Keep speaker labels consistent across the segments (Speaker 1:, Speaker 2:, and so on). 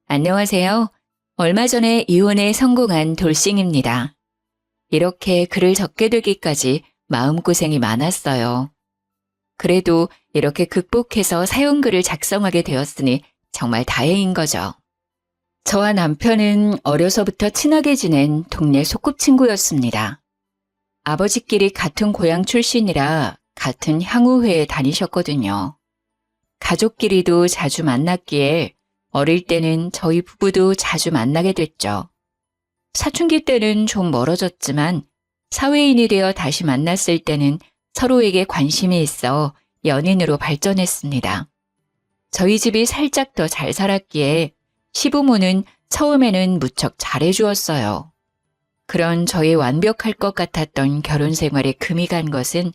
Speaker 1: 안녕하세요. 얼마 전에 이혼에 성공한 돌싱입니다. 이렇게 글을 적게 되기까지 마음고생이 많았어요. 그래도 이렇게 극복해서 사연글을 작성하게 되었으니 정말 다행인 거죠. 저와 남편은 어려서부터 친하게 지낸 동네 소꿉친구였습니다. 아버지끼리 같은 고향 출신이라 같은 향후회에 다니셨거든요. 가족끼리도 자주 만났기에 어릴 때는 저희 부부도 자주 만나게 됐죠. 사춘기 때는 좀 멀어졌지만 사회인이 되어 다시 만났을 때는 서로에게 관심이 있어 연인으로 발전했습니다. 저희 집이 살짝 더 잘 살았기에 시부모는 처음에는 무척 잘해주었어요. 그런 저의 완벽할 것 같았던 결혼 생활에 금이 간 것은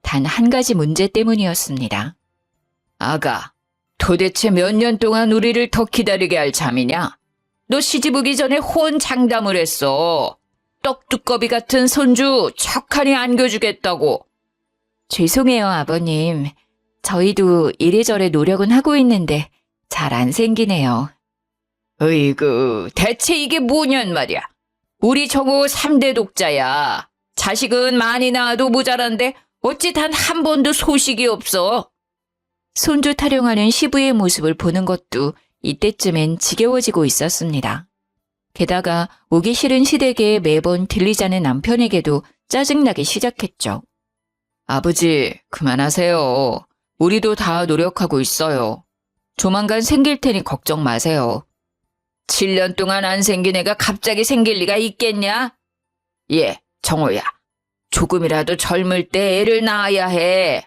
Speaker 1: 단 한 가지 문제 때문이었습니다. 아가, 도대체 몇 년 동안 우리를 더 기다리게 할 참이냐? 너 시집 오기 전에 호언장담을 했어. 떡두꺼비 같은 손주 척하니 안겨주겠다고. 죄송해요, 아버님. 저희도 이래저래 노력은 하고 있는데 잘 안 생기네요. 으이구, 대체 이게 뭐냔 말이야. 우리 정호 3대 독자야. 자식은 많이 낳아도 모자란데 어찌 단 한 번도 소식이 없어. 손주 타령하는 시부의 모습을 보는 것도 이때쯤엔 지겨워지고 있었습니다. 게다가 오기 싫은 시댁에 매번 들리자는 남편에게도 짜증나기 시작했죠. 아버지, 그만하세요. 우리도 다 노력하고 있어요. 조만간 생길 테니 걱정 마세요. 7년 동안 안 생긴 애가 갑자기 생길 리가 있겠냐? 예, 정호야. 조금이라도 젊을 때 애를 낳아야 해.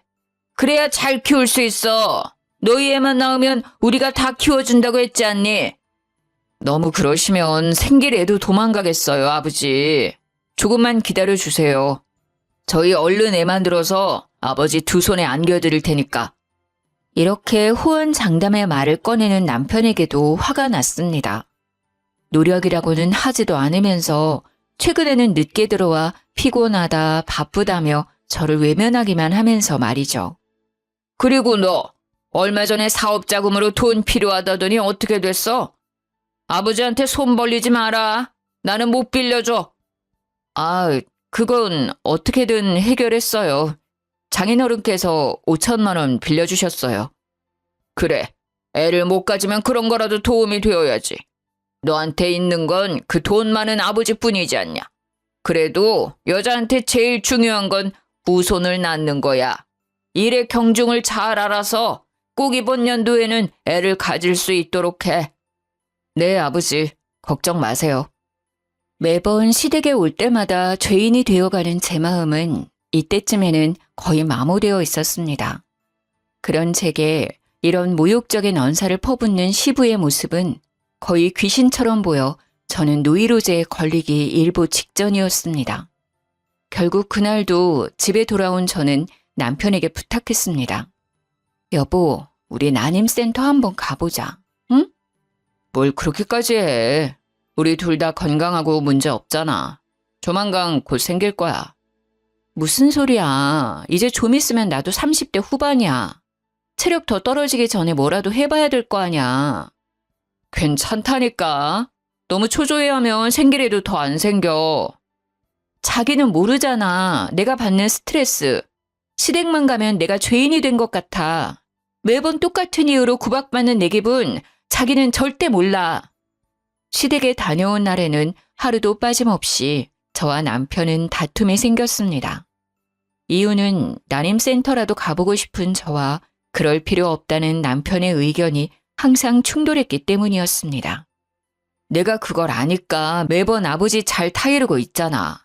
Speaker 1: 그래야 잘 키울 수 있어. 너희 애만 낳으면 우리가 다 키워준다고 했지 않니? 너무 그러시면 생길 애도 도망가겠어요, 아버지. 조금만 기다려주세요. 저희 얼른 애 만들어서 아버지 두 손에 안겨드릴 테니까. 이렇게 호언장담의 말을 꺼내는 남편에게도 화가 났습니다. 노력이라고는 하지도 않으면서 최근에는 늦게 들어와 피곤하다, 바쁘다며 저를 외면하기만 하면서 말이죠. 그리고 너 얼마 전에 사업 자금으로 돈 필요하다더니 어떻게 됐어? 아버지한테 손 벌리지 마라. 나는 못 빌려줘. 아, 그건 어떻게든 해결했어요. 장인어른께서 5천만 원 빌려주셨어요. 그래, 애를 못 가지면 그런 거라도 도움이 되어야지. 너한테 있는 건 그 돈 많은 아버지뿐이지 않냐. 그래도 여자한테 제일 중요한 건 후손을 낳는 거야. 일의 경중을 잘 알아서 꼭 이번 연도에는 애를 가질 수 있도록 해. 네, 아버지. 걱정 마세요. 매번 시댁에 올 때마다 죄인이 되어가는 제 마음은 이때쯤에는 거의 마모되어 있었습니다. 그런 제게 이런 모욕적인 언사를 퍼붓는 시부의 모습은 거의 귀신처럼 보여 저는 노이로제에 걸리기 일보 직전이었습니다. 결국 그날도 집에 돌아온 저는 남편에게 부탁했습니다. 여보, 우리 난임센터 한번 가보자. 응? 뭘 그렇게까지 해. 우리 둘 다 건강하고 문제 없잖아. 조만간 곧 생길 거야. 무슨 소리야. 이제 좀 있으면 나도 30대 후반이야. 체력 더 떨어지기 전에 뭐라도 해봐야 될 거 아니야. 괜찮다니까. 너무 초조해하면 생길 애도 더 안 생겨. 자기는 모르잖아. 내가 받는 스트레스. 시댁만 가면 내가 죄인이 된 것 같아. 매번 똑같은 이유로 구박받는 내 기분 자기는 절대 몰라. 시댁에 다녀온 날에는 하루도 빠짐없이 저와 남편은 다툼이 생겼습니다. 이유는 난임센터라도 가보고 싶은 저와 그럴 필요 없다는 남편의 의견이 항상 충돌했기 때문이었습니다. 내가 그걸 아니까 매번 아버지 잘 타이르고 있잖아.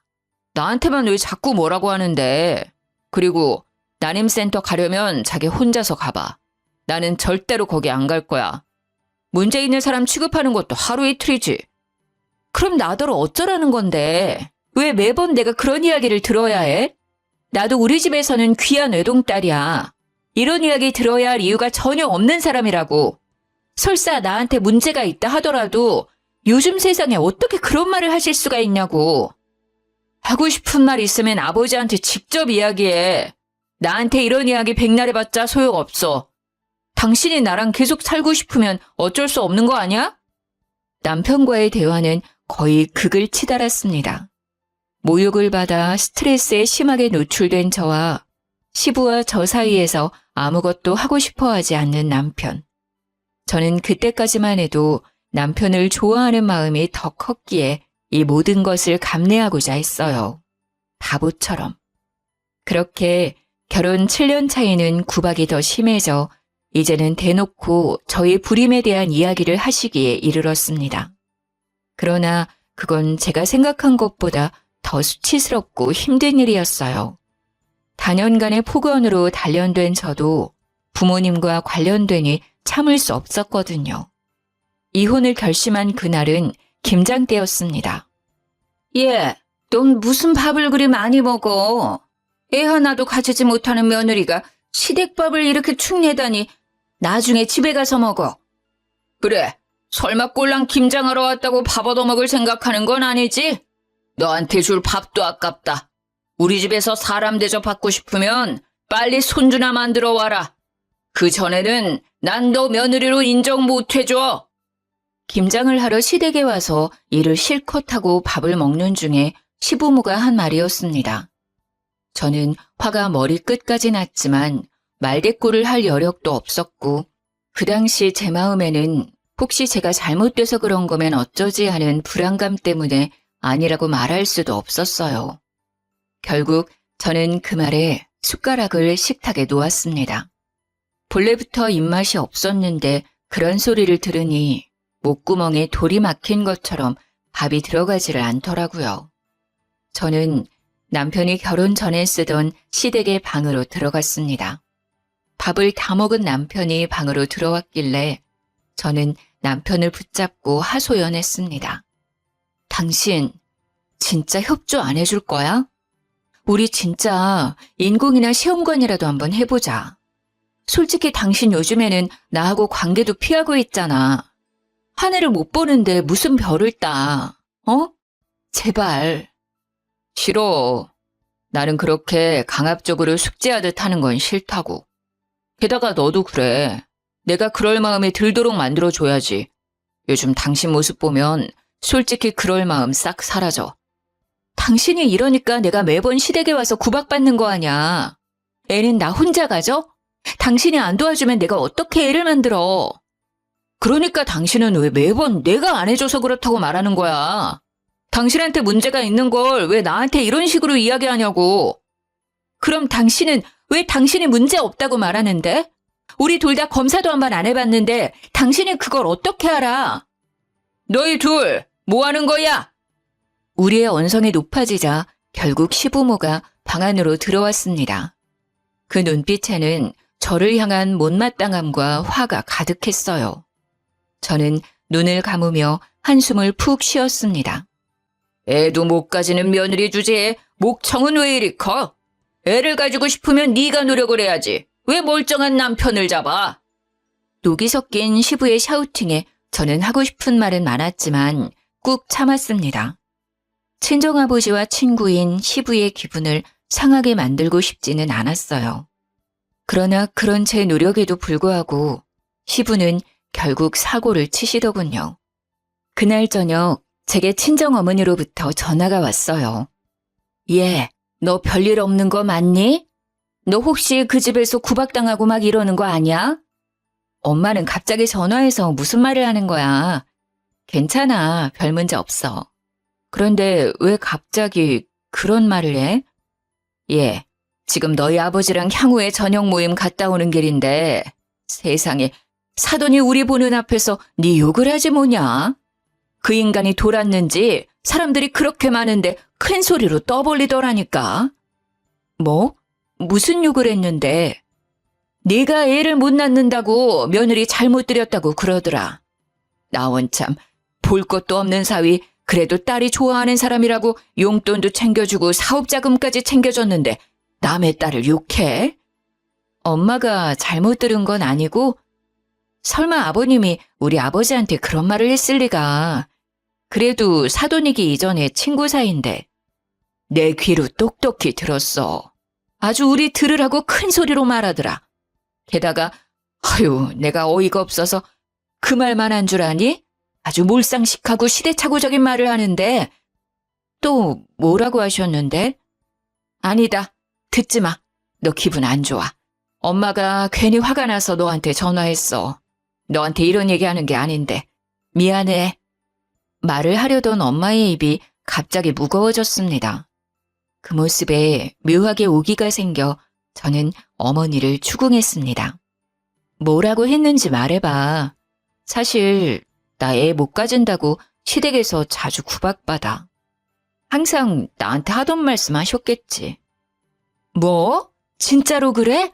Speaker 1: 나한테만 왜 자꾸 뭐라고 하는데. 그리고 난임센터 가려면 자기 혼자서 가봐. 나는 절대로 거기 안 갈 거야. 문제 있는 사람 취급하는 것도 하루 이틀이지. 그럼 나더러 어쩌라는 건데. 왜 매번 내가 그런 이야기를 들어야 해? 나도 우리 집에서는 귀한 외동딸이야. 이런 이야기 들어야 할 이유가 전혀 없는 사람이라고. 설사 나한테 문제가 있다 하더라도 요즘 세상에 어떻게 그런 말을 하실 수가 있냐고. 하고 싶은 말 있으면 아버지한테 직접 이야기해. 나한테 이런 이야기 백날 해봤자 소용없어. 당신이 나랑 계속 살고 싶으면 어쩔 수 없는 거 아니야? 남편과의 대화는 거의 극을 치달았습니다. 모욕을 받아 스트레스에 심하게 노출된 저와 시부와 저 사이에서 아무것도 하고 싶어 하지 않는 남편. 저는 그때까지만 해도 남편을 좋아하는 마음이 더 컸기에 이 모든 것을 감내하고자 했어요. 바보처럼. 그렇게 결혼 7년 차이는 구박이 더 심해져 이제는 대놓고 저의 불임에 대한 이야기를 하시기에 이르렀습니다. 그러나 그건 제가 생각한 것보다 더 수치스럽고 힘든 일이었어요. 다년간의 폭언으로 단련된 저도 부모님과 관련되니 참을 수 없었거든요. 이혼을 결심한 그날은 김장 때였습니다.
Speaker 2: 얘, 넌 무슨 밥을 그리 많이 먹어? 애 하나도 가지지 못하는 며느리가 시댁밥을 이렇게 축내다니 나중에 집에 가서 먹어. 그래, 설마 꼴랑 김장하러 왔다고 밥 얻어먹을 생각하는 건 아니지? 너한테 줄 밥도 아깝다. 우리 집에서 사람 대접받고 싶으면 빨리 손주나 만들어 와라. 그 전에는 난 너 며느리로 인정 못 해줘.
Speaker 1: 김장을 하러 시댁에 와서 일을 실컷 하고 밥을 먹는 중에 시부모가 한 말이었습니다. 저는 화가 머리끝까지 났지만 말대꾸를 할 여력도 없었고 그 당시 제 마음에는 혹시 제가 잘못돼서 그런 거면 어쩌지 하는 불안감 때문에 아니라고 말할 수도 없었어요. 결국 저는 그 말에 숟가락을 식탁에 놓았습니다. 본래부터 입맛이 없었는데 그런 소리를 들으니 목구멍에 돌이 막힌 것처럼 밥이 들어가지를 않더라고요. 저는 남편이 결혼 전에 쓰던 시댁의 방으로 들어갔습니다. 밥을 다 먹은 남편이 방으로 들어왔길래 저는 남편을 붙잡고 하소연했습니다. 당신 진짜 협조 안 해줄 거야? 우리 진짜 인공이나 시험관이라도 한번 해보자. 솔직히 당신 요즘에는 나하고 관계도 피하고 있잖아. 하늘을 못 보는데 무슨 별을 따, 어? 제발. 싫어. 나는 그렇게 강압적으로 숙제하듯 하는 건 싫다고. 게다가 너도 그래. 내가 그럴 마음이 들도록 만들어줘야지. 요즘 당신 모습 보면 솔직히 그럴 마음 싹 사라져. 당신이 이러니까 내가 매번 시댁에 와서 구박받는 거 아냐. 애는 나 혼자 가져? 당신이 안 도와주면 내가 어떻게 애를 만들어. 그러니까 당신은 왜 매번 내가 안 해줘서 그렇다고 말하는 거야. 당신한테 문제가 있는 걸 왜 나한테 이런 식으로 이야기하냐고. 그럼 당신은 왜 당신이 문제 없다고 말하는데? 우리 둘 다 검사도 한 번 안 해봤는데 당신이 그걸 어떻게 알아? 너희 둘 뭐 하는 거야? 우리의 언성이 높아지자 결국 시부모가 방 안으로 들어왔습니다. 그 눈빛에는 저를 향한 못마땅함과 화가 가득했어요. 저는 눈을 감으며 한숨을 푹 쉬었습니다. 애도 못 가지는 며느리 주제에 목청은 왜 이리 커? 애를 가지고 싶으면 네가 노력을 해야지. 왜 멀쩡한 남편을 잡아? 녹이 섞인 시부의 샤우팅에 저는 하고 싶은 말은 많았지만 꾹 참았습니다. 친정아버지와 친구인 시부의 기분을 상하게 만들고 싶지는 않았어요. 그러나 그런 제 노력에도 불구하고 시부는 결국 사고를 치시더군요. 그날 저녁 제게 친정어머니로부터 전화가 왔어요. 얘, 너 별일 없는 거 맞니? 너 혹시 그 집에서 구박당하고 막 이러는 거 아니야? 엄마는 갑자기 전화해서 무슨 말을 하는 거야. 괜찮아, 별 문제 없어. 그런데 왜 갑자기 그런 말을 해? 얘, 지금 너희 아버지랑 향후에 저녁 모임 갔다 오는 길인데 세상에 사돈이 우리 보는 앞에서 네 욕을 하지 뭐냐? 그 인간이 돌았는지 사람들이 그렇게 많은데 큰 소리로 떠벌리더라니까. 뭐? 무슨 욕을 했는데? 네가 애를 못 낳는다고 며느리 잘못 들였다고 그러더라. 나 원참 볼 것도 없는 사위 그래도 딸이 좋아하는 사람이라고 용돈도 챙겨주고 사업자금까지 챙겨줬는데 남의 딸을 욕해? 엄마가 잘못 들은 건 아니고 설마 아버님이 우리 아버지한테 그런 말을 했을 리가. 그래도 사돈이기 이전에 친구 사이인데. 내 귀로 똑똑히 들었어. 아주 우리 들으라고 큰 소리로 말하더라. 게다가 아유 내가 어이가 없어서 그 말만 한 줄 아니?
Speaker 2: 아주 몰상식하고 시대착오적인 말을 하는데 또 뭐라고 하셨는데? 아니다. 듣지 마. 너 기분 안 좋아. 엄마가 괜히 화가 나서 너한테 전화했어. 너한테 이런 얘기하는 게 아닌데. 미안해. 말을 하려던 엄마의 입이 갑자기 무거워졌습니다. 그 모습에 묘하게 오기가 생겨 저는 어머니를 추궁했습니다. 뭐라고 했는지 말해봐. 사실 나 애 못 가진다고 시댁에서 자주 구박받아. 항상 나한테 하던 말씀 하셨겠지. 뭐? 진짜로 그래?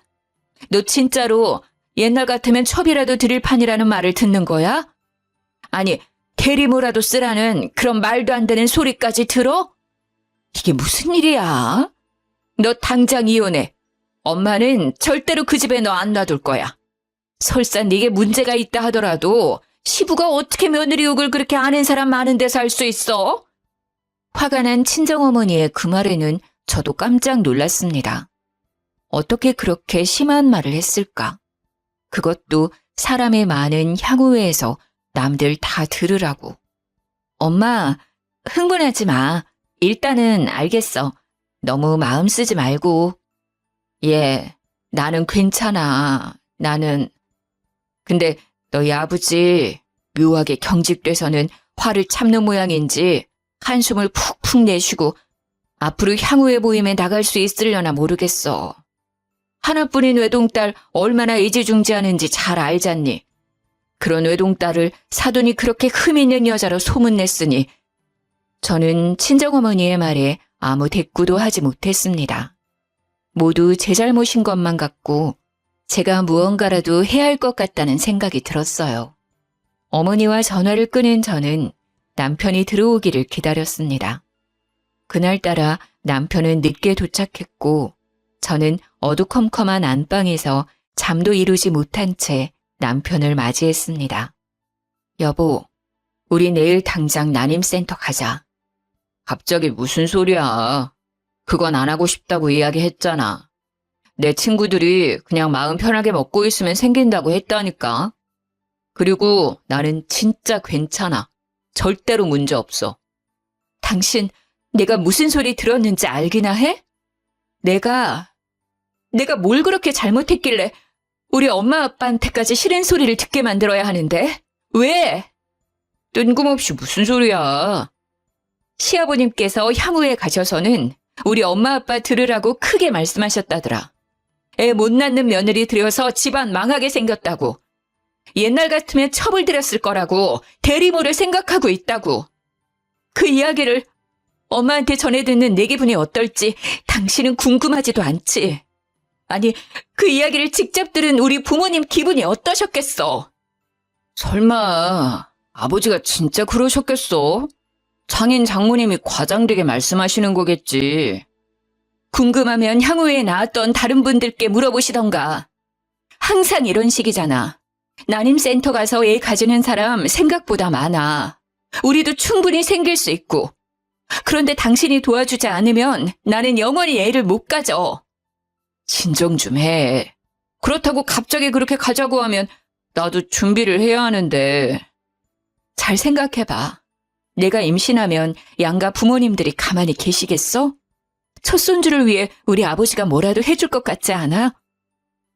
Speaker 2: 너 진짜로 옛날 같으면 첩이라도 드릴 판이라는 말을 듣는 거야? 아니, 대리모라도 쓰라는 그런 말도 안 되는 소리까지 들어? 이게 무슨 일이야? 너 당장 이혼해. 엄마는 절대로 그 집에 너 안 놔둘 거야. 설사 네게 문제가 있다 하더라도 시부가 어떻게 며느리 욕을 그렇게 아는 사람 많은 데서 할 수 있어? 화가 난 친정어머니의 그 말에는 저도 깜짝 놀랐습니다. 어떻게 그렇게 심한 말을 했을까? 그것도 사람의 많은 향후회에서 남들 다 들으라고. 엄마, 흥분하지 마. 일단은 알겠어. 너무 마음 쓰지 말고. 예, 나는 괜찮아. 나는. 근데 너희 아버지 묘하게 경직돼서는 화를 참는 모양인지 한숨을 푹푹 내쉬고 앞으로 향후의 모임에 나갈 수 있으려나 모르겠어. 하나뿐인 외동딸 얼마나 애지중지하는지 잘 알잖니. 그런 외동딸을 사돈이 그렇게 흠 있는 여자로 소문냈으니 저는 친정어머니의 말에 아무 대꾸도 하지 못했습니다. 모두 제 잘못인 것만 같고 제가 무언가라도 해야 할 것 같다는 생각이 들었어요. 어머니와 전화를 끊은 저는 남편이 들어오기를 기다렸습니다. 그날따라 남편은 늦게 도착했고 저는 어두컴컴한 안방에서 잠도 이루지 못한 채 남편을 맞이했습니다. 여보, 우리 내일 당장 난임센터 가자. 갑자기 무슨 소리야. 그건 안 하고 싶다고 이야기했잖아. 내 친구들이 그냥 마음 편하게 먹고 있으면 생긴다고 했다니까. 그리고 나는 진짜 괜찮아. 절대로 문제 없어. 당신, 내가 무슨 소리 들었는지 알기나 해? 내가 뭘 그렇게 잘못했길래 우리 엄마 아빠한테까지 싫은 소리를 듣게 만들어야 하는데? 왜? 뜬금없이 무슨 소리야. 시아버님께서 향후에 가셔서는 우리 엄마 아빠 들으라고 크게 말씀하셨다더라. 애 못 낳는 며느리 들여서 집안 망하게 생겼다고. 옛날 같으면 첩을 들였을 거라고 대리모를 생각하고 있다고. 그 이야기를 엄마한테 전해 듣는 내 기분이 어떨지 당신은 궁금하지도 않지. 아니, 그 이야기를 직접 들은 우리 부모님 기분이 어떠셨겠어? 설마 아버지가 진짜 그러셨겠어? 장인 장모님이 과장되게 말씀하시는 거겠지. 궁금하면 향후에 낳았던 다른 분들께 물어보시던가. 항상 이런 식이잖아. 난임센터 가서 애 가지는 사람 생각보다 많아. 우리도 충분히 생길 수 있고. 그런데 당신이 도와주지 않으면 나는 영원히 애를 못 가져. 진정 좀 해. 그렇다고 갑자기 그렇게 가자고 하면 나도 준비를 해야 하는데. 잘 생각해봐. 내가 임신하면 양가 부모님들이 가만히 계시겠어? 첫 손주를 위해 우리 아버지가 뭐라도 해줄 것 같지 않아?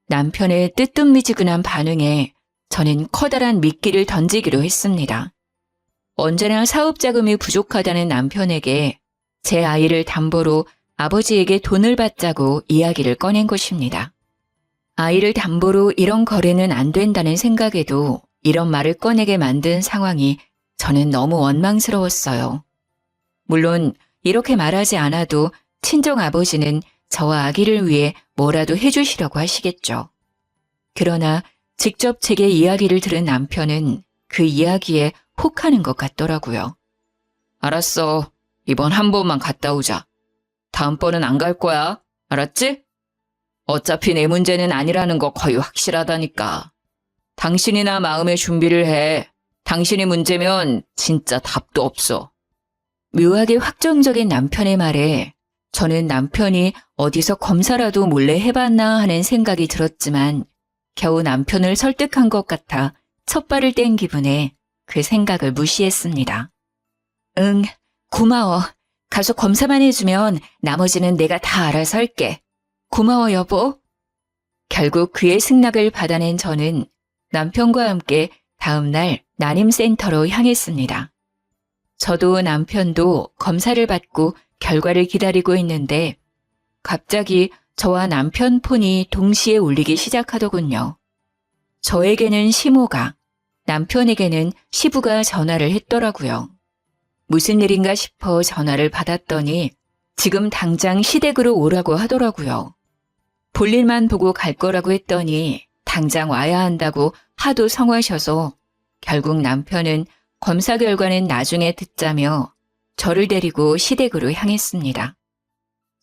Speaker 2: 남편의 뜨뜻미지근한 반응에 저는 커다란 미끼를 던지기로 했습니다. 언제나 사업 자금이 부족하다는 남편에게 제 아이를 담보로 아버지에게 돈을 받자고 이야기를 꺼낸 것입니다. 아이를 담보로 이런 거래는 안 된다는 생각에도 이런 말을 꺼내게 만든 상황이 저는 너무 원망스러웠어요. 물론 이렇게 말하지 않아도 친정 아버지는 저와 아기를 위해 뭐라도 해주시려고 하시겠죠. 그러나 직접 제게 이야기를 들은 남편은 그 이야기에 혹하는 것 같더라고요. 알았어. 이번 한 번만 갔다 오자. 다음번은 안 갈 거야. 알았지? 어차피 내 문제는 아니라는 거 거의 확실하다니까. 당신이나 마음의 준비를 해. 당신이 문제면 진짜 답도 없어. 묘하게 확정적인 남편의 말에 저는 남편이 어디서 검사라도 몰래 해봤나 하는 생각이 들었지만 겨우 남편을 설득한 것 같아 첫 발을 뗀 기분에
Speaker 1: 그 생각을 무시했습니다. 응, 고마워. 가서 검사만 해주면 나머지는 내가 다 알아서 할게. 고마워, 여보. 결국 그의 승낙을 받아낸 저는 남편과 함께 다음 날 난임센터로 향했습니다. 저도 남편도 검사를 받고 결과를 기다리고 있는데 갑자기 저와 남편 폰이 동시에 울리기 시작하더군요. 저에게는 시모가, 남편에게는 시부가 전화를 했더라고요. 무슨 일인가 싶어 전화를 받았더니 지금 당장 시댁으로 오라고 하더라고요. 볼일만 보고 갈 거라고 했더니 당장 와야 한다고 하도 성화셔서 결국 남편은 검사 결과는 나중에 듣자며 저를 데리고 시댁으로 향했습니다.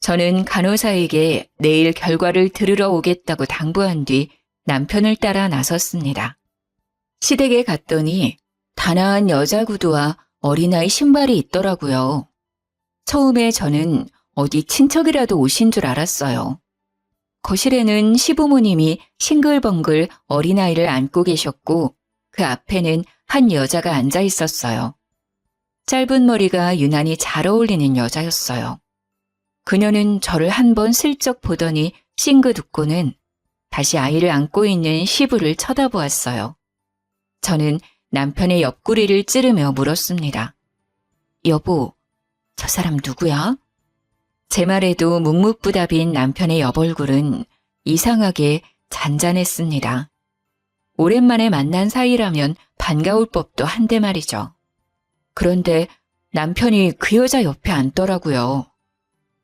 Speaker 1: 저는 간호사에게 내일 결과를 들으러 오겠다고 당부한 뒤 남편을 따라 나섰습니다. 시댁에 갔더니 단아한 여자 구두와 어린아이 신발이 있더라고요. 처음에 저는 어디 친척이라도 오신 줄 알았어요. 거실에는 시부모님이 싱글벙글 어린아이를 안고 계셨고 그 앞에는 한 여자가 앉아 있었어요. 짧은 머리가 유난히 잘 어울리는 여자였어요. 그녀는 저를 한번 슬쩍 보더니 싱긋 웃고는 다시 아이를 안고 있는 시부를 쳐다보았어요. 저는 남편의 옆구리를 찌르며 물었습니다. 여보, 저 사람 누구야? 제 말에도 묵묵부답인 남편의 옆얼굴은 이상하게 잔잔했습니다. 오랜만에 만난 사이라면 반가울 법도 한데 말이죠. 그런데 남편이 그 여자 옆에 앉더라고요.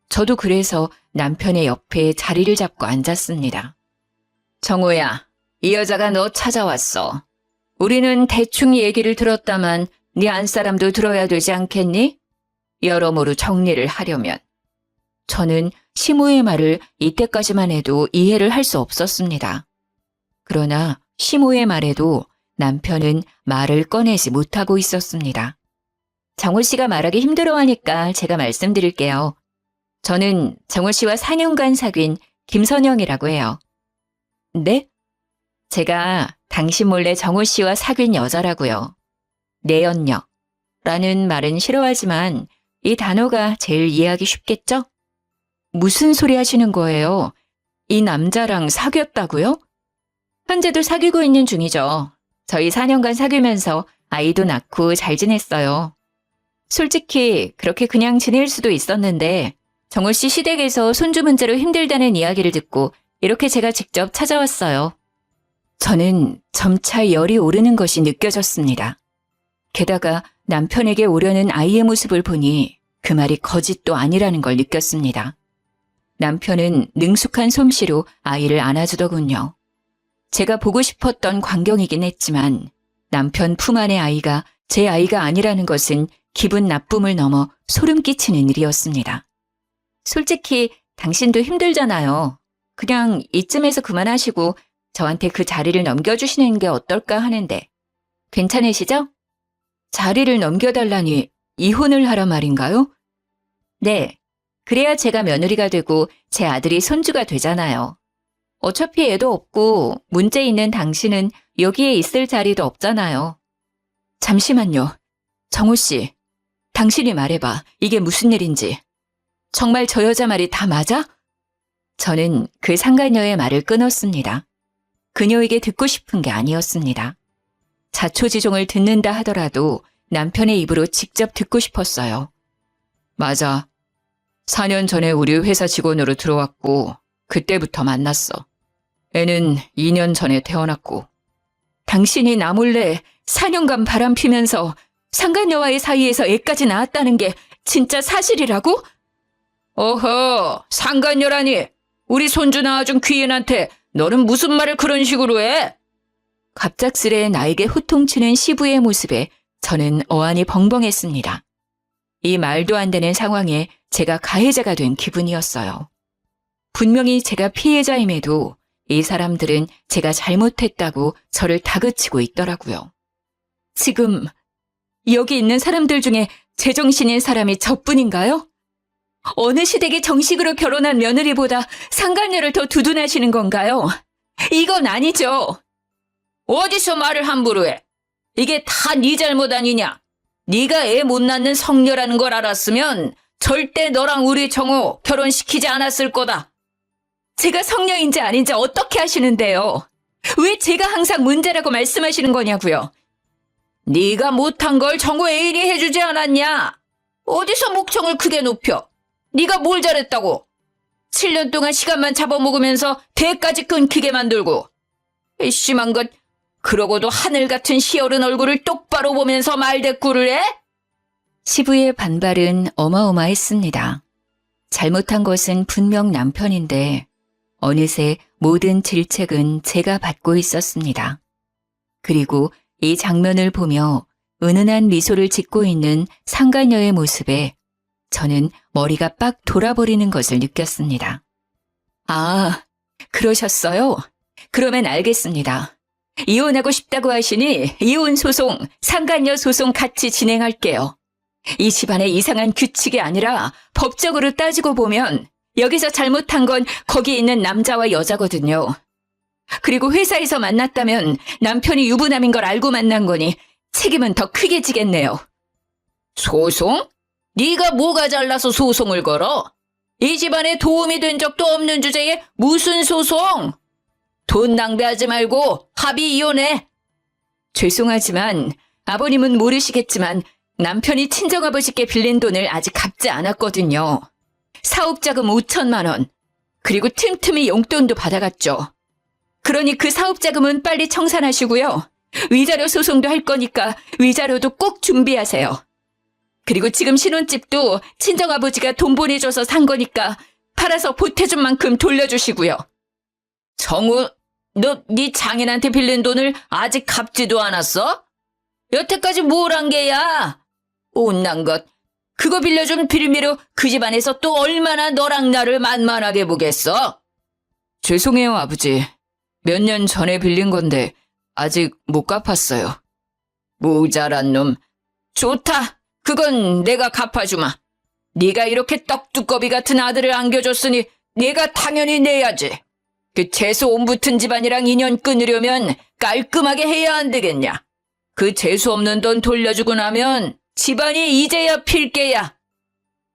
Speaker 1: 저도 그래서 남편의 옆에 자리를 잡고 앉았습니다. 정호야, 이 여자가 너 찾아왔어. 우리는 대충 얘기를 들었다만 네 안사람도 들어야 되지 않겠니? 여러모로 정리를 하려면. 저는 시모의 말을 이때까지만 해도 이해를 할 수 없었습니다. 그러나 시모의 말에도 남편은 말을 꺼내지 못하고 있었습니다. 정호 씨가 말하기 힘들어하니까 제가 말씀드릴게요. 저는 정호 씨와 4년간 사귄 김선영이라고 해요. 네? 제가 당신 몰래 정호 씨와 사귄 여자라고요. 내연녀 라는 말은 싫어하지만 이 단어가 제일 이해하기 쉽겠죠? 무슨 소리 하시는 거예요? 이 남자랑 사귀었다고요? 현재도 사귀고 있는 중이죠. 저희 4년간 사귀면서 아이도 낳고 잘 지냈어요. 솔직히 그렇게 그냥 지낼 수도 있었는데 정호 씨 시댁에서 손주 문제로 힘들다는 이야기를 듣고 이렇게 제가 직접 찾아왔어요. 저는 점차 열이 오르는 것이 느껴졌습니다. 게다가 남편에게 오려는 아이의 모습을 보니 그 말이 거짓도 아니라는 걸 느꼈습니다. 남편은 능숙한 솜씨로 아이를 안아주더군요. 제가 보고 싶었던 광경이긴 했지만 남편 품 안의 아이가 제 아이가 아니라는 것은 기분 나쁨을 넘어 소름 끼치는 일이었습니다. 솔직히 당신도 힘들잖아요. 그냥 이쯤에서 그만하시고 저한테 그 자리를 넘겨주시는 게 어떨까 하는데 괜찮으시죠? 자리를 넘겨달라니 이혼을 하라 말인가요? 네, 그래야 제가 며느리가 되고 제 아들이 손주가 되잖아요. 어차피 애도 없고 문제 있는 당신은 여기에 있을 자리도 없잖아요. 잠시만요. 정호 씨, 당신이 말해봐. 이게 무슨 일인지. 정말 저 여자 말이 다 맞아? 저는 그 상간녀의 말을 끊었습니다. 그녀에게 듣고 싶은 게 아니었습니다. 자초지종을 듣는다 하더라도 남편의 입으로 직접 듣고 싶었어요. 맞아. 4년 전에 우리 회사 직원으로 들어왔고 그때부터 만났어. 애는 2년 전에 태어났고. 당신이 나 몰래 4년간 바람 피면서 상간녀와의 사이에서 애까지 낳았다는 게 진짜 사실이라고? 어허, 상간녀라니. 우리 손주 낳아준 귀인한테 너는 무슨 말을 그런 식으로 해? 갑작스레 나에게 호통치는 시부의 모습에 저는 어안이 벙벙했습니다. 이 말도 안 되는 상황에 제가 가해자가 된 기분이었어요. 분명히 제가 피해자임에도 이 사람들은 제가 잘못했다고 저를 다그치고 있더라고요. 지금 여기 있는 사람들 중에 제정신인 사람이 저뿐인가요? 어느 시댁에 정식으로 결혼한 며느리보다 상간녀를 더 두둔하시는 건가요? 이건 아니죠. 어디서 말을 함부로 해?
Speaker 2: 이게 다 네 잘못 아니냐? 네가 애 못 낳는 성녀라는 걸 알았으면 절대 너랑 우리 정우 결혼시키지 않았을 거다.
Speaker 1: 제가 성녀인지 아닌지 어떻게 하시는데요? 왜 제가 항상 문제라고 말씀하시는 거냐고요?
Speaker 2: 네가 못한 걸 정우 애인이 해주지 않았냐? 어디서 목청을 크게 높여? 네가 뭘 잘했다고? 7년 동안 시간만 잡아먹으면서 대까지 끊기게 만들고. 이 심한 것. 그러고도 하늘 같은 시어른 얼굴을 똑바로 보면서 말대꾸를 해?
Speaker 1: 시부의 반발은 어마어마했습니다. 잘못한 것은 분명 남편인데 어느새 모든 질책은 제가 받고 있었습니다. 그리고 이 장면을 보며 은은한 미소를 짓고 있는 상간녀의 모습에 저는 머리가 빡 돌아버리는 것을 느꼈습니다. 아, 그러셨어요? 그러면 알겠습니다. 이혼하고 싶다고 하시니 이혼 소송, 상간녀 소송 같이 진행할게요. 이 집안의 이상한 규칙이 아니라 법적으로 따지고 보면 여기서 잘못한 건 거기 있는 남자와 여자거든요. 그리고 회사에서 만났다면 남편이 유부남인 걸 알고 만난 거니 책임은 더 크게 지겠네요.
Speaker 2: 소송? 네가 뭐가 잘나서 소송을 걸어? 이 집안에 도움이 된 적도 없는 주제에 무슨 소송? 돈 낭비하지 말고 합의 이혼해.
Speaker 1: 죄송하지만 아버님은 모르시겠지만 남편이 친정아버지께 빌린 돈을 아직 갚지 않았거든요. 사업자금 5천만 원, 그리고 틈틈이 용돈도 받아갔죠. 그러니 그 사업자금은 빨리 청산하시고요. 위자료 소송도 할 거니까 위자료도 꼭 준비하세요. 그리고 지금 신혼집도 친정아버지가 돈 보내줘서 산 거니까 팔아서 보태준 만큼 돌려주시고요.
Speaker 2: 정우, 너 네 장인한테 빌린 돈을 아직 갚지도 않았어? 여태까지 뭘 한 게야? 못난 것. 그거 빌려준 빌미로 그 집안에서 또 얼마나 너랑 나를 만만하게 보겠어?
Speaker 1: 죄송해요, 아버지. 몇 년 전에 빌린 건데 아직 못 갚았어요.
Speaker 2: 모자란 놈. 좋다. 그건 내가 갚아주마. 네가 이렇게 떡두꺼비 같은 아들을 안겨줬으니 내가 당연히 내야지. 그 재수 온 붙은 집안이랑 인연 끊으려면 깔끔하게 해야 안 되겠냐. 그 재수 없는 돈 돌려주고 나면 집안이 이제야 필게야.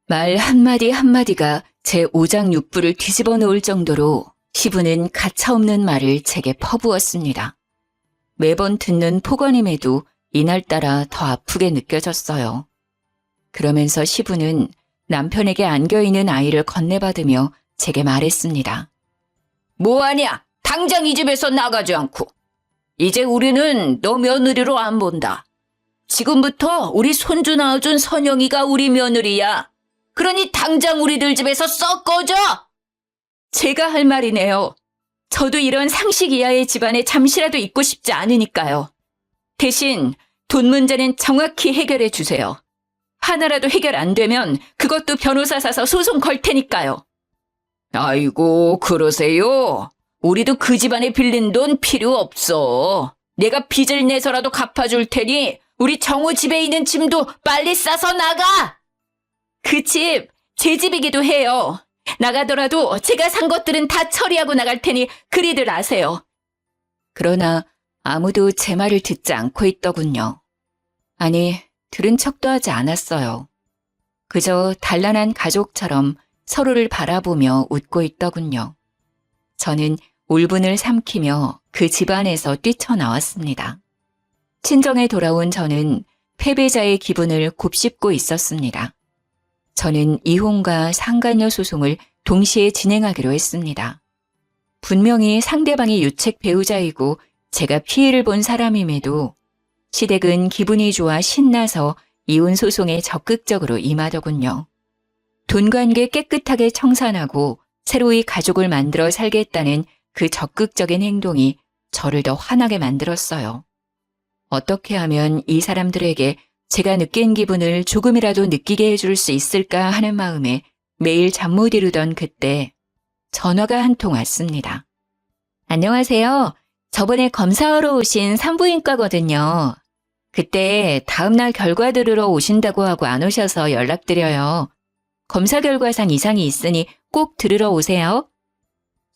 Speaker 1: 말 한마디 한마디가 제 오장육부를 뒤집어 놓을 정도로 시부는 가차없는 말을 제게 퍼부었습니다. 매번 듣는 폭언임에도 이날따라 더 아프게 느껴졌어요. 그러면서 시부는 남편에게 안겨있는 아이를 건네받으며 제게 말했습니다.
Speaker 2: 뭐하냐? 당장 이 집에서 나가지 않고. 이제 우리는 너 며느리로 안 본다. 지금부터 우리 손주 낳아준 선영이가 우리 며느리야. 그러니 당장 우리들 집에서 썩 꺼져!
Speaker 1: 제가 할 말이네요. 저도 이런 상식 이하의 집안에 잠시라도 있고 싶지 않으니까요. 대신 돈 문제는 정확히 해결해 주세요. 하나라도 해결 안 되면 그것도 변호사 사서 소송 걸 테니까요.
Speaker 2: 아이고, 그러세요? 우리도 그 집안에 빌린 돈 필요 없어. 내가 빚을 내서라도 갚아줄 테니 우리 정우 집에 있는 짐도 빨리 싸서 나가!
Speaker 1: 그 집, 제 집이기도 해요. 나가더라도 제가 산 것들은 다 처리하고 나갈 테니 그리들 아세요. 그러나 아무도 제 말을 듣지 않고 있더군요. 아니, 들은 척도 하지 않았어요. 그저 단란한 가족처럼 서로를 바라보며 웃고 있더군요. 저는 울분을 삼키며 그 집안에서 뛰쳐나왔습니다. 친정에 돌아온 저는 패배자의 기분을 곱씹고 있었습니다. 저는 이혼과 상간녀 소송을 동시에 진행하기로 했습니다. 분명히 상대방이 유책 배우자이고 제가 피해를 본 사람임에도 시댁은 기분이 좋아 신나서 이혼 소송에 적극적으로 임하더군요. 돈 관계 깨끗하게 청산하고 새로이 가족을 만들어 살겠다는 그 적극적인 행동이 저를 더 화나게 만들었어요. 어떻게 하면 이 사람들에게 제가 느낀 기분을 조금이라도 느끼게 해줄 수 있을까 하는 마음에 매일 잠 못 이루던 그때 전화가 한 통 왔습니다. 안녕하세요. 저번에 검사하러 오신 산부인과거든요. 그때 다음날 결과 들으러 오신다고 하고 안 오셔서 연락드려요. 검사 결과상 이상이 있으니 꼭 들으러 오세요.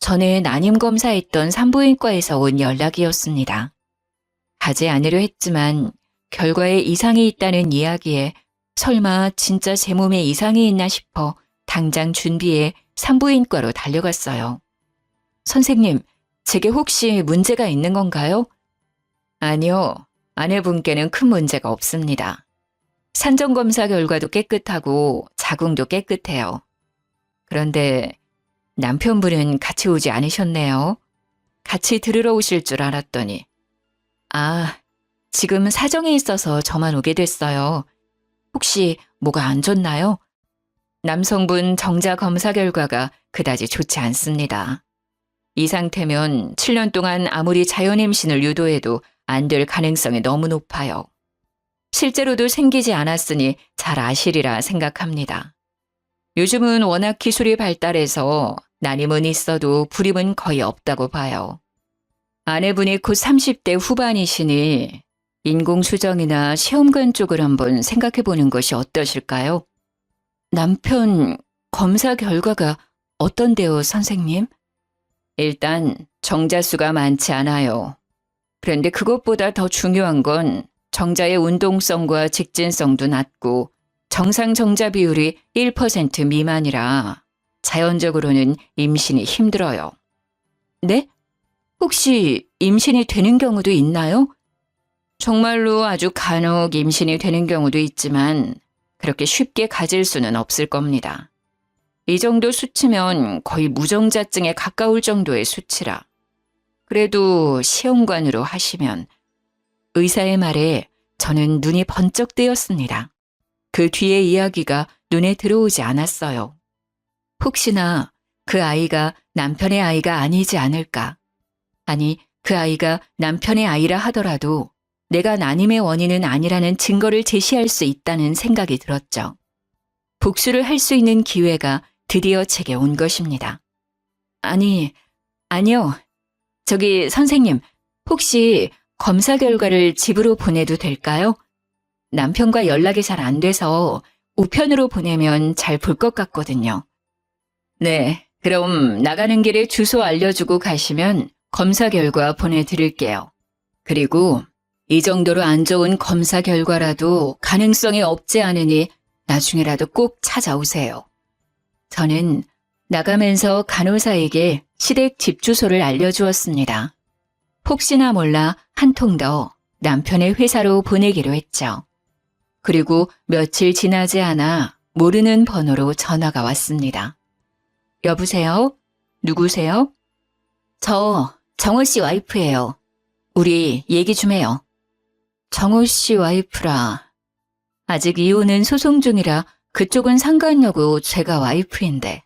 Speaker 1: 전에 난임 검사했던 산부인과에서 온 연락이었습니다. 가지 않으려 했지만 결과에 이상이 있다는 이야기에 설마 진짜 제 몸에 이상이 있나 싶어 당장 준비해 산부인과로 달려갔어요. 선생님, 제게 혹시 문제가 있는 건가요? 아니요. 아내분께는 큰 문제가 없습니다. 산전검사 결과도 깨끗하고 자궁도 깨끗해요. 그런데 남편분은 같이 오지 않으셨네요. 같이 들으러 오실 줄 알았더니. 아, 지금 사정이 있어서 저만 오게 됐어요. 혹시 뭐가 안 좋나요? 남성분 정자 검사 결과가 그다지 좋지 않습니다. 이 상태면 7년 동안 아무리 자연 임신을 유도해도 안 될 가능성이 너무 높아요. 실제로도 생기지 않았으니 잘 아시리라 생각합니다. 요즘은 워낙 기술이 발달해서 난임은 있어도 불임은 거의 없다고 봐요. 아내분이 곧 30대 후반이시니 인공수정이나 시험관 쪽을 한번 생각해 보는 것이 어떠실까요? 남편 검사 결과가 어떤데요, 선생님? 일단 정자수가 많지 않아요. 그런데 그것보다 더 중요한 건 정자의 운동성과 직진성도 낮고 정상 정자 비율이 1% 미만이라 자연적으로는 임신이 힘들어요. 네? 혹시 임신이 되는 경우도 있나요? 정말로 아주 간혹 임신이 되는 경우도 있지만 그렇게 쉽게 가질 수는 없을 겁니다. 이 정도 수치면 거의 무정자증에 가까울 정도의 수치라. 그래도 시험관으로 하시면 의사의 말에 저는 눈이 번쩍 뜨였습니다. 그 뒤의 이야기가 눈에 들어오지 않았어요. 혹시나 그 아이가 남편의 아이가 아니지 않을까? 아니, 그 아이가 남편의 아이라 하더라도 내가 난임의 원인은 아니라는 증거를 제시할 수 있다는 생각이 들었죠. 복수를 할 수 있는 기회가 드디어 제게 온 것입니다. 아니요. 저기 선생님, 혹시 검사 결과를 집으로 보내도 될까요? 남편과 연락이 잘 안 돼서 우편으로 보내면 잘 볼 것 같거든요. 네, 그럼 나가는 길에 주소 알려주고 가시면 검사 결과 보내드릴게요. 그리고 이 정도로 안 좋은 검사 결과라도 가능성이 없지 않으니 나중에라도 꼭 찾아오세요. 저는 나가면서 간호사에게 시댁 집 주소를 알려주었습니다. 혹시나 몰라 한 통 더 남편의 회사로 보내기로 했죠. 그리고 며칠 지나지 않아 모르는 번호로 전화가 왔습니다. 여보세요? 누구세요? 저 정호 씨 와이프예요. 우리 얘기 좀 해요. 정호 씨 와이프라. 아직 이혼은 소송 중이라 그쪽은 상관여고 제가 와이프인데.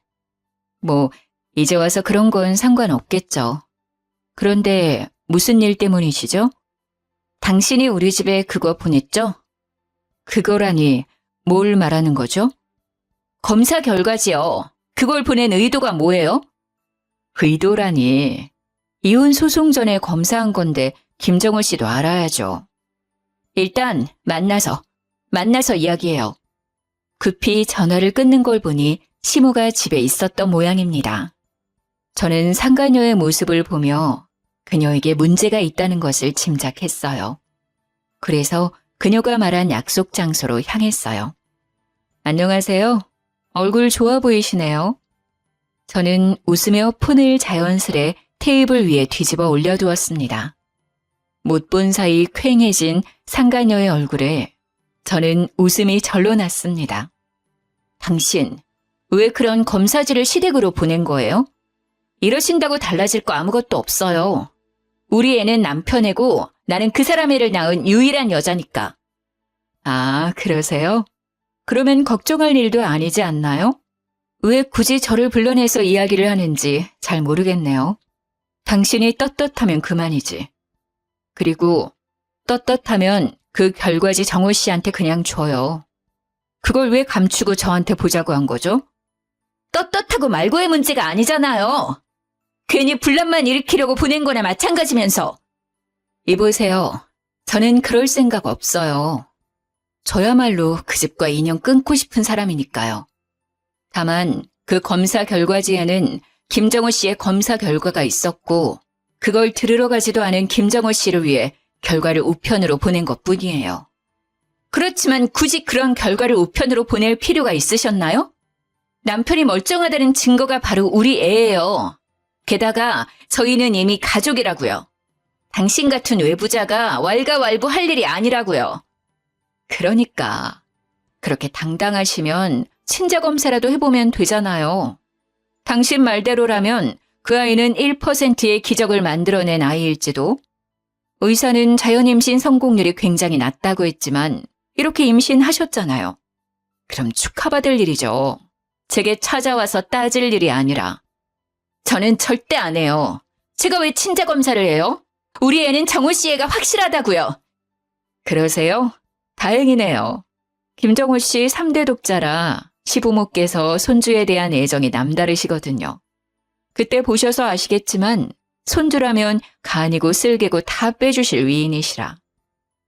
Speaker 1: 뭐 이제 와서 그런 건 상관없겠죠. 그런데 무슨 일 때문이시죠? 당신이 우리 집에 그거 보냈죠? 그거라니 뭘 말하는 거죠? 검사 결과지요. 그걸 보낸 의도가 뭐예요? 의도라니. 이혼 소송 전에 검사한 건데 김정호 씨도 알아야죠. 일단 만나서 이야기해요. 급히 전화를 끊는 걸 보니 시모가 집에 있었던 모양입니다. 저는 상간녀의 모습을 보며 그녀에게 문제가 있다는 것을 짐작했어요. 그래서 그녀가 말한 약속 장소로 향했어요. 안녕하세요. 얼굴 좋아 보이시네요. 저는 웃으며 폰을 자연스레 테이블 위에 뒤집어 올려두었습니다. 못 본 사이 퀭해진 상간녀의 얼굴에 저는 웃음이 절로 났습니다. 당신, 왜 그런 검사지를 시댁으로 보낸 거예요? 이러신다고 달라질 거 아무것도 없어요. 우리 애는 남편 애고 나는 그 사람 애를 낳은 유일한 여자니까. 아, 그러세요? 그러면 걱정할 일도 아니지 않나요? 왜 굳이 저를 불러내서 이야기를 하는지 잘 모르겠네요. 당신이 떳떳하면 그만이지. 그리고 떳떳하면 그 결과지 정호 씨한테 그냥 줘요. 그걸 왜 감추고 저한테 보자고 한 거죠? 떳떳하고 말고의 문제가 아니잖아요. 괜히 분란만 일으키려고 보낸 거나 마찬가지면서. 이보세요. 저는 그럴 생각 없어요. 저야말로 그 집과 인연 끊고 싶은 사람이니까요. 다만 그 검사 결과지에는 김정호 씨의 검사 결과가 있었고 그걸 들으러 가지도 않은 김정호 씨를 위해 결과를 우편으로 보낸 것뿐이에요.
Speaker 2: 그렇지만 굳이 그런 결과를 우편으로 보낼 필요가 있으셨나요? 남편이 멀쩡하다는 증거가 바로 우리 애예요. 게다가 저희는 이미 가족이라고요. 당신 같은 외부자가 왈가왈부 할 일이 아니라고요.
Speaker 1: 그러니까 그렇게 당당하시면 친자검사라도 해보면 되잖아요.
Speaker 2: 당신 말대로라면 그 아이는 1%의 기적을 만들어낸 아이일지도.
Speaker 1: 의사는 자연임신 성공률이 굉장히 낮다고 했지만 이렇게 임신하셨잖아요. 그럼 축하받을 일이죠.
Speaker 2: 제게 찾아와서 따질 일이 아니라. 저는 절대 안 해요. 제가 왜 친자검사를 해요? 우리 애는 정우 씨 애가 확실하다고요.
Speaker 1: 그러세요? 다행이네요. 김정우 씨 3대 독자라 시부모께서 손주에 대한 애정이 남다르시거든요. 그때 보셔서 아시겠지만 손주라면 간이고 쓸개고 다 빼주실 위인이시라.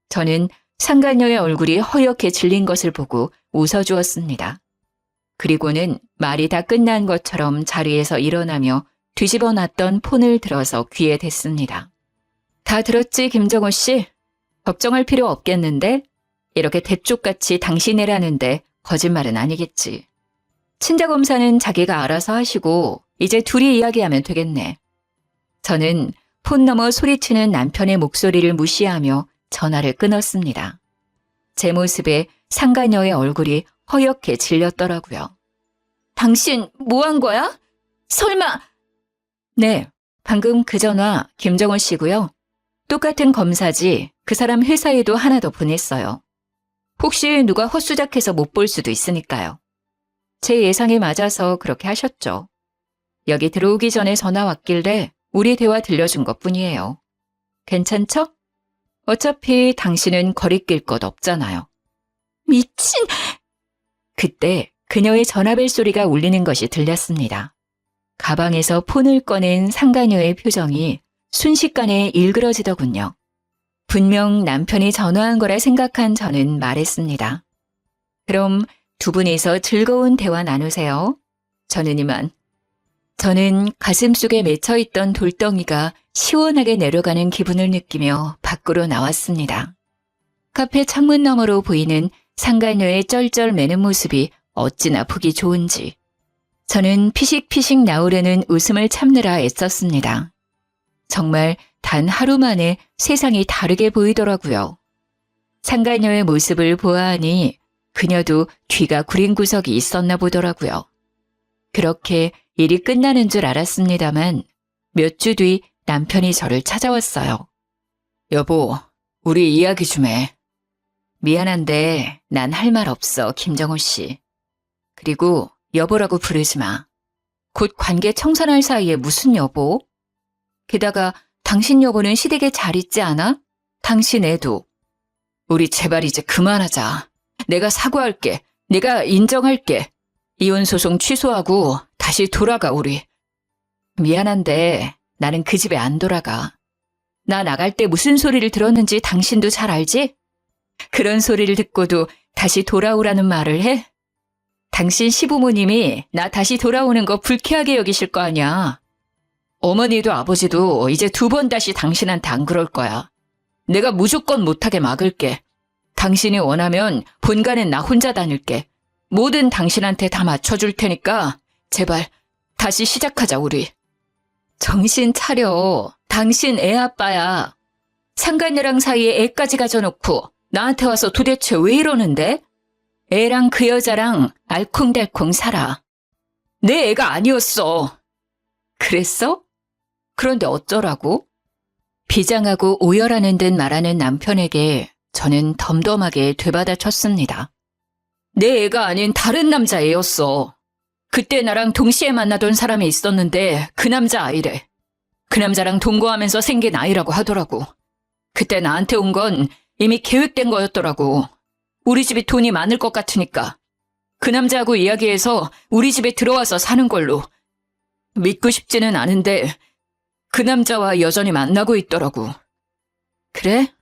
Speaker 1: 저는 상간녀의 얼굴이 허옇게 질린 것을 보고 웃어주었습니다. 그리고는 말이 다 끝난 것처럼 자리에서 일어나며 뒤집어 놨던 폰을 들어서 귀에 댔습니다. 다 들었지, 김정우 씨? 걱정할 필요 없겠는데? 이렇게 대쪽같이 당신애라는데 거짓말은 아니겠지. 친자검사는 자기가 알아서 하시고 이제 둘이 이야기하면 되겠네. 저는 폰 너머 소리치는 남편의 목소리를 무시하며 전화를 끊었습니다. 제 모습에 상간녀의 얼굴이 허옇게 질렸더라고요.
Speaker 2: 당신 뭐 한 거야? 설마...
Speaker 1: 네, 방금 그 전화 김정원 씨고요. 똑같은 검사지 그 사람 회사에도 하나 더 보냈어요. 혹시 누가 헛수작해서 못 볼 수도 있으니까요. 제 예상에 맞아서 그렇게 하셨죠. 여기 들어오기 전에 전화 왔길래 우리 대화 들려준 것뿐이에요. 괜찮죠? 어차피 당신은 거리낄 것 없잖아요.
Speaker 2: 미친...
Speaker 1: 그때 그녀의 전화벨 소리가 울리는 것이 들렸습니다. 가방에서 폰을 꺼낸 상가녀의 표정이 순식간에 일그러지더군요. 분명 남편이 전화한 거라 생각한 저는 말했습니다. 그럼 두 분이서 즐거운 대화 나누세요. 저는 이만. 저는 가슴속에 맺혀있던 돌덩이가 시원하게 내려가는 기분을 느끼며 밖으로 나왔습니다. 카페 창문 너머로 보이는 상간녀의 쩔쩔 매는 모습이 어찌나 보기 좋은지. 저는 피식피식 나오려는 웃음을 참느라 애썼습니다. 정말 단 하루 만에 세상이 다르게 보이더라고요. 상간녀의 모습을 보아하니 그녀도 귀가 구린 구석이 있었나 보더라고요. 그렇게 일이 끝나는 줄 알았습니다만 몇 주 뒤 남편이 저를 찾아왔어요. 여보, 우리 이야기 좀 해. 미안한데 난 할 말 없어, 김정호 씨. 그리고 여보라고 부르지 마. 곧 관계 청산할 사이에 무슨 여보? 게다가 당신 여보는 시댁에 잘 있지 않아? 당신 애도. 우리 제발 이제 그만하자. 내가 사과할게. 내가 인정할게. 이혼 소송 취소하고 다시 돌아가 우리. 미안한데 나는 그 집에 안 돌아가. 나 나갈 때 무슨 소리를 들었는지 당신도 잘 알지? 그런 소리를 듣고도 다시 돌아오라는 말을 해? 당신 시부모님이 나 다시 돌아오는 거 불쾌하게 여기실 거 아니야. 어머니도 아버지도 이제 2번 다시 당신한테 안 그럴 거야. 내가 무조건 못하게 막을게. 당신이 원하면 본가는 나 혼자 다닐게. 뭐든 당신한테 다 맞춰줄 테니까 제발 다시 시작하자 우리. 정신 차려. 당신 애 아빠야. 상간녀랑 사이에 애까지 가져놓고 나한테 와서 도대체 왜 이러는데? 애랑 그 여자랑 알콩달콩 살아. 내 애가 아니었어. 그랬어? 그런데 어쩌라고? 비장하고 오열하는 듯 말하는 남편에게 저는 덤덤하게 되받아쳤습니다. 내 애가 아닌 다른 남자 애였어. 그때 나랑 동시에 만나던 사람이 있었는데 그 남자 아이래. 그 남자랑 동거하면서 생긴 아이라고 하더라고. 그때 나한테 온 건 이미 계획된 거였더라고. 우리 집이 돈이 많을 것 같으니까. 그 남자하고 이야기해서 우리 집에 들어와서 사는 걸로. 믿고 싶지는 않은데 그 남자와 여전히 만나고 있더라고. 그래?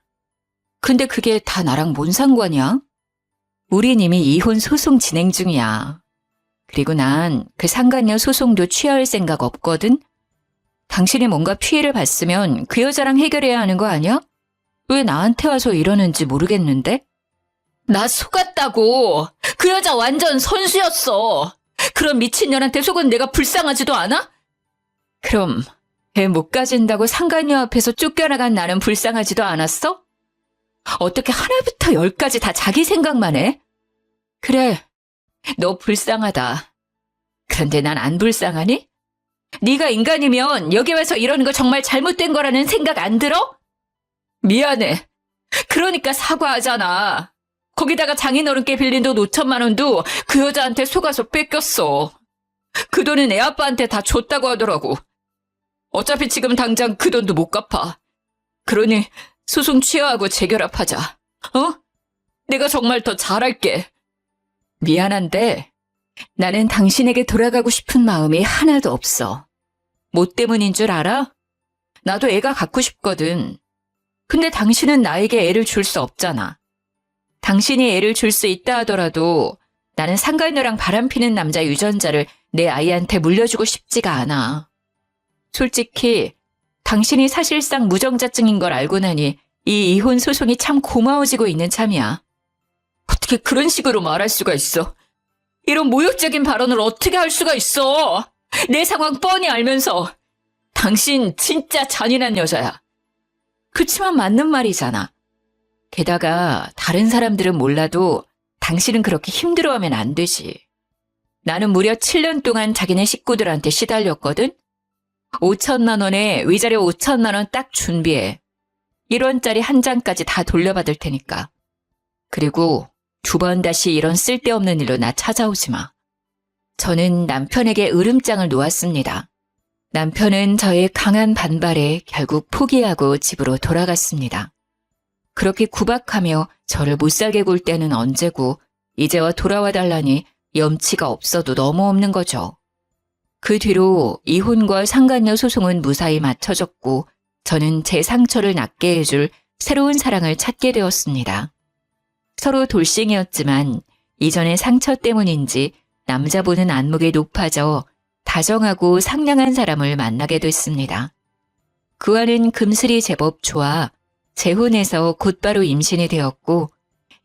Speaker 1: 근데 그게 다 나랑 뭔 상관이야? 우린 이미 이혼 소송 진행 중이야. 그리고 난 그 상간녀 소송도 취하할 생각 없거든? 당신이 뭔가 피해를 봤으면 그 여자랑 해결해야 하는 거 아니야?
Speaker 2: 왜 나한테 와서 이러는지 모르겠는데? 나 속았다고. 그 여자 완전 선수였어. 그런 미친년한테 속은 내가 불쌍하지도 않아? 그럼 애 못 가진다고 상간녀 앞에서 쫓겨나간 나는 불쌍하지도 않았어? 어떻게 하나부터 열까지 다 자기 생각만 해? 그래, 너 불쌍하다. 그런데 난 안 불쌍하니? 네가 인간이면 여기 와서 이러는 거 정말 잘못된 거라는 생각 안 들어? 미안해. 그러니까 사과하잖아. 거기다가 장인어른께 빌린 돈 5천만 원도 그 여자한테 속아서 뺏겼어. 그 돈은 애 아빠한테 다 줬다고 하더라고. 어차피 지금 당장 그 돈도 못 갚아. 그러니 소송 취하하고 재결합하자. 어? 내가 정말 더 잘할게. 미안한데 나는 당신에게 돌아가고 싶은 마음이 하나도 없어. 뭐 때문인 줄 알아? 나도 애가 갖고 싶거든. 근데 당신은 나에게 애를 줄 수 없잖아. 당신이 애를 줄 수 있다 하더라도 나는 상간녀랑 바람피는 남자 유전자를 내 아이한테 물려주고 싶지가 않아. 솔직히 당신이 사실상 무정자증인 걸 알고 나니 이 이혼 소송이 참 고마워지고 있는 참이야. 어떻게 그런 식으로 말할 수가 있어? 이런 모욕적인 발언을 어떻게 할 수가 있어? 내 상황 뻔히 알면서. 당신 진짜 잔인한 여자야. 그치만 맞는 말이잖아. 게다가 다른 사람들은 몰라도 당신은 그렇게 힘들어하면 안 되지. 나는 무려 7년 동안 자기네 식구들한테 시달렸거든? 5천만 원에 위자료 5천만 원 딱 준비해. 1원짜리 한 장까지 다 돌려받을 테니까. 그리고 2번 다시 이런 쓸데없는 일로 나 찾아오지 마. 저는 남편에게 으름장을 놓았습니다. 남편은 저의 강한 반발에 결국 포기하고 집으로 돌아갔습니다. 그렇게 구박하며 저를 못살게 굴 때는 언제고 이제와 돌아와 달라니 염치가 없어도 너무 없는 거죠. 그 뒤로 이혼과 상간녀 소송은 무사히 마쳐졌고 저는 제 상처를 낫게 해줄 새로운 사랑을 찾게 되었습니다. 서로 돌싱이었지만 이전의 상처 때문인지 남자 보는 안목이 높아져 다정하고 상냥한 사람을 만나게 됐습니다. 그와는 금슬이 제법 좋아 재혼해서 곧바로 임신이 되었고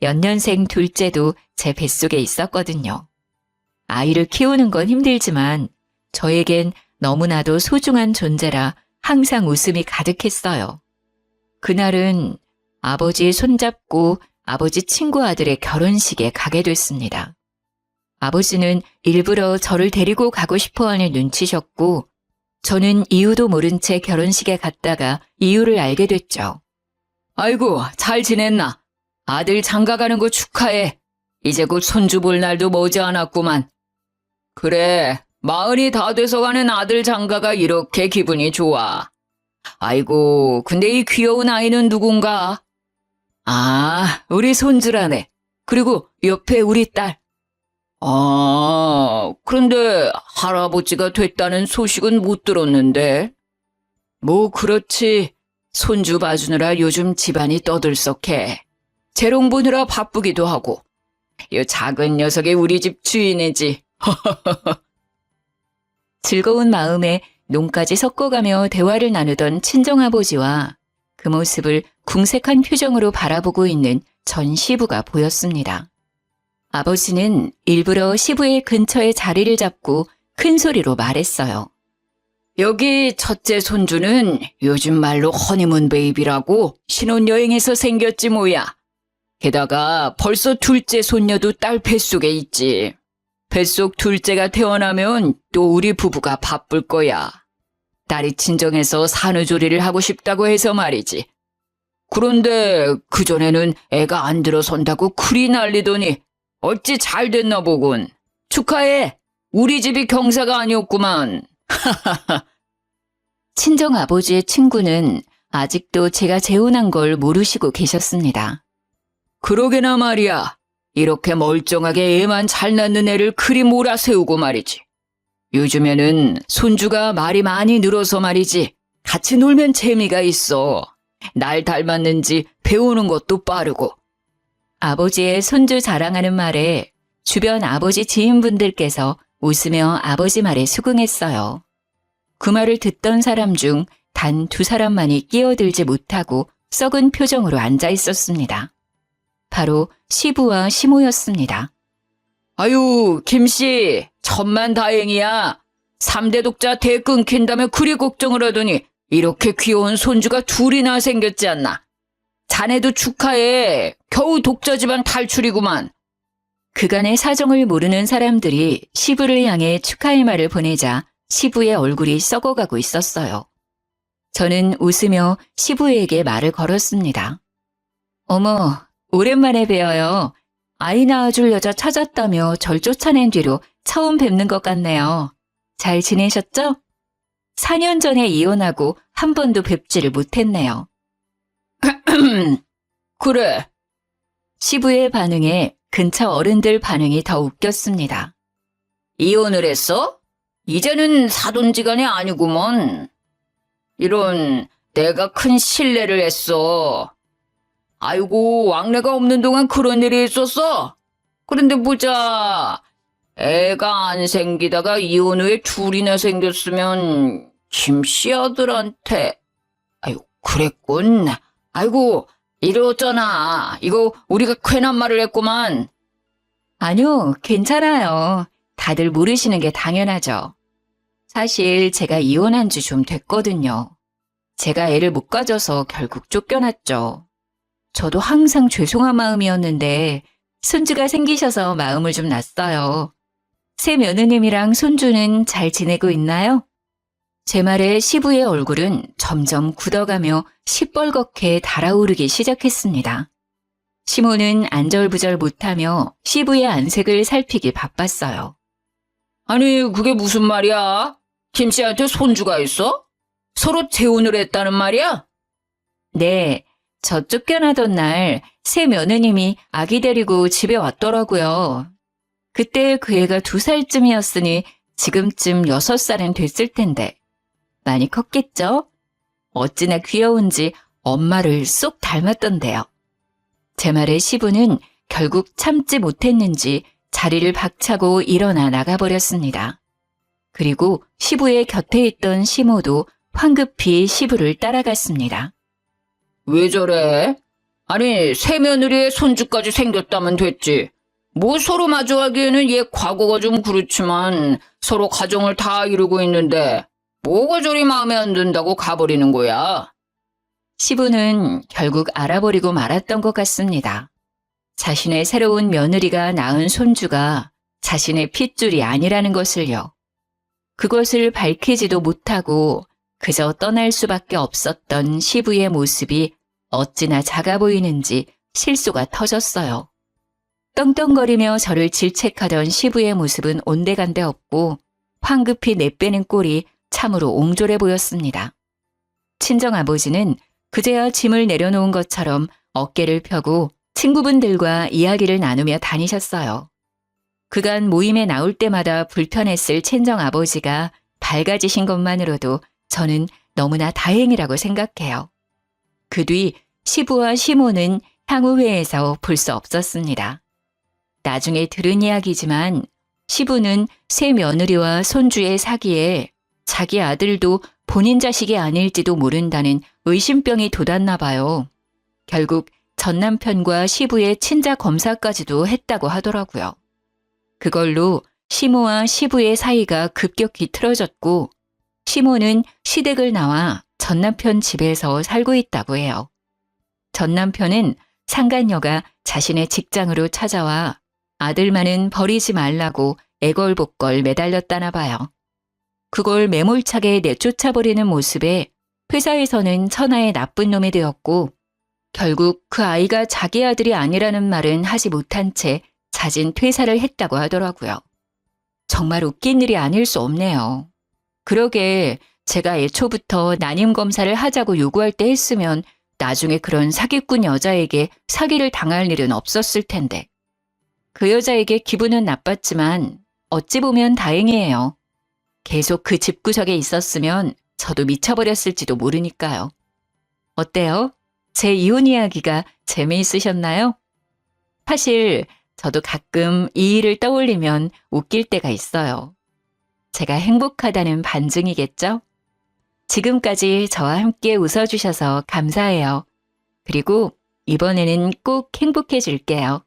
Speaker 2: 연년생 둘째도 제 뱃속에 있었거든요. 아이를 키우는 건 힘들지만 저에겐 너무나도 소중한 존재라 항상 웃음이 가득했어요. 그날은 아버지 손잡고 아버지 친구 아들의 결혼식에 가게 됐습니다. 아버지는 일부러 저를 데리고 가고 싶어하는 눈치셨고 저는 이유도 모른 채 결혼식에 갔다가 이유를 알게 됐죠. 아이고, 잘 지냈나? 아들 장가가는 거 축하해. 이제 곧 손주 볼 날도 머지않았구만. 그래, 40이 다 돼서 가는 아들 장가가 이렇게 기분이 좋아. 아이고, 근데 이 귀여운 아이는 누군가? 아, 우리 손주라네. 그리고 옆에 우리 딸. 아, 그런데 할아버지가 됐다는 소식은 못 들었는데. 뭐 그렇지. 손주 봐주느라 요즘 집안이 떠들썩해. 재롱 보느라 바쁘기도 하고. 이 작은 녀석이 우리 집 주인이지. 즐거운 마음에 농까지 섞어가며 대화를 나누던 친정아버지와 그 모습을 궁색한 표정으로 바라보고 있는 전 시부가 보였습니다. 아버지는 일부러 시부의 근처에 자리를 잡고 큰 소리로 말했어요. 여기 첫째 손주는 요즘 말로 허니문 베이비라고 신혼여행에서 생겼지 뭐야. 게다가 벌써 둘째 손녀도 딸 뱃속에 있지. 뱃속 둘째가 태어나면 또 우리 부부가 바쁠 거야. 딸이 친정에서 산후조리를 하고 싶다고 해서 말이지. 그런데 그전에는 애가 안 들어선다고 그리 난리더니 어찌 잘 됐나 보군. 축하해. 우리 집이 경사가 아니었구만. 친정 아버지의 친구는 아직도 제가 재혼한 걸 모르시고 계셨습니다. 그러게나 말이야. 이렇게 멀쩡하게 애만 잘 낳는 애를 그리 몰아세우고 말이지. 요즘에는 손주가 말이 많이 늘어서 말이지. 같이 놀면 재미가 있어. 날 닮았는지 배우는 것도 빠르고. 아버지의 손주 자랑하는 말에 주변 아버지 지인분들께서 웃으며 아버지 말에 수긍했어요. 그 말을 듣던 사람 중 단 2사람만이 끼어들지 못하고
Speaker 1: 썩은 표정으로 앉아 있었습니다. 바로 시부와 시모였습니다.
Speaker 2: 아유, 김씨, 천만다행이야. 3대 독자 대 끊긴다며 그리 걱정을 하더니 이렇게 귀여운 손주가 둘이나 생겼지 않나. 자네도 축하해. 겨우 독자 집안 탈출이구만.
Speaker 1: 그간의 사정을 모르는 사람들이 시부를 향해 축하의 말을 보내자 시부의 얼굴이 썩어가고 있었어요. 저는 웃으며 시부에게 말을 걸었습니다. 어머, 오랜만에 뵈어요. 아이 낳아줄 여자 찾았다며 절 쫓아낸 뒤로 처음 뵙는 것 같네요. 잘 지내셨죠? 4년 전에 이혼하고 한 번도 뵙지를 못했네요.
Speaker 2: 그래.
Speaker 1: 시부의 반응에 근처 어른들 반응이 더 웃겼습니다.
Speaker 2: 이혼을 했어? 이제는 사돈지간이 아니구먼. 이런, 내가 큰 실례를 했어. 아이고, 왕래가 없는 동안 그런 일이 있었어? 그런데 보자. 애가 안 생기다가 이혼 후에 둘이나 생겼으면 김씨 아들한테. 아유, 그랬군. 아이고, 이러잖아. 이거 우리가 괜한 말을 했구만.
Speaker 1: 아니요, 괜찮아요. 다들 모르시는 게 당연하죠. 사실 제가 이혼한 지 좀 됐거든요. 제가 애를 못 가져서 결국 쫓겨났죠. 저도 항상 죄송한 마음이었는데 손주가 생기셔서 마음을 좀 놨어요. 새 며느님이랑 손주는 잘 지내고 있나요? 제 말에 시부의 얼굴은 점점 굳어가며 시뻘겋게 달아오르기 시작했습니다. 시모는 안절부절 못하며 시부의 안색을 살피기 바빴어요.
Speaker 2: 아니, 그게 무슨 말이야? 김씨한테 손주가 있어? 서로 재혼을 했다는 말이야?
Speaker 1: 네, 저 쫓겨나던 날 새 며느님이 아기 데리고 집에 왔더라고요. 그때 그 애가 2살쯤이었으니 지금쯤 6살은 됐을 텐데 많이 컸겠죠? 어찌나 귀여운지 엄마를 쏙 닮았던데요. 제 말에 시부는 결국 참지 못했는지 자리를 박차고 일어나 나가버렸습니다. 그리고 시부의 곁에 있던 시모도 황급히 시부를 따라갔습니다.
Speaker 2: 왜 저래? 아니, 새 며느리의 손주까지 생겼다면 됐지. 뭐 서로 마주하기에는 얘 과거가 좀 그렇지만 서로 가정을 다 이루고 있는데 뭐가 저리 마음에 안 든다고 가버리는 거야?
Speaker 1: 시부는 결국 알아버리고 말았던 것 같습니다. 자신의 새로운 며느리가 낳은 손주가 자신의 핏줄이 아니라는 것을요. 그것을 밝히지도 못하고 그저 떠날 수밖에 없었던 시부의 모습이 어찌나 작아 보이는지 실소가 터졌어요. 떵떵거리며 저를 질책하던 시부의 모습은 온데간데 없고 황급히 내빼는 꼴이 참으로 옹졸해 보였습니다. 친정아버지는 그제야 짐을 내려놓은 것처럼 어깨를 펴고 친구분들과 이야기를 나누며 다니셨어요. 그간 모임에 나올 때마다 불편했을 친정아버지가 밝아지신 것만으로도 저는 너무나 다행이라고 생각해요. 그 뒤 시부와 시모는 향후회에서 볼 수 없었습니다. 나중에 들은 이야기지만 시부는 새 며느리와 손주의 사기에 자기 아들도 본인 자식이 아닐지도 모른다는 의심병이 돋았나 봐요. 결국 전 남편과 시부의 친자 검사까지도 했다고 하더라고요. 그걸로 시모와 시부의 사이가 급격히 틀어졌고 시모는 시댁을 나와 전 남편 집에서 살고 있다고 해요. 전 남편은 상간녀가 자신의 직장으로 찾아와 아들만은 버리지 말라고 애걸복걸 매달렸다나 봐요. 그걸 매몰차게 내쫓아버리는 모습에 회사에서는 천하의 나쁜 놈이 되었고 결국 그 아이가 자기 아들이 아니라는 말은 하지 못한 채 자진 퇴사를 했다고 하더라고요. 정말 웃긴 일이 아닐 수 없네요. 그러게 제가 애초부터 난임 검사를 하자고 요구할 때 했으면 나중에 그런 사기꾼 여자에게 사기를 당할 일은 없었을 텐데. 그 여자에게 기분은 나빴지만 어찌 보면 다행이에요. 계속 그 집구석에 있었으면 저도 미쳐버렸을지도 모르니까요. 어때요? 제 이혼 이야기가 재미있으셨나요? 사실 저도 가끔 이 일을 떠올리면 웃길 때가 있어요. 제가 행복하다는 반증이겠죠? 지금까지 저와 함께 웃어주셔서 감사해요. 그리고 이번에는 꼭 행복해 줄게요.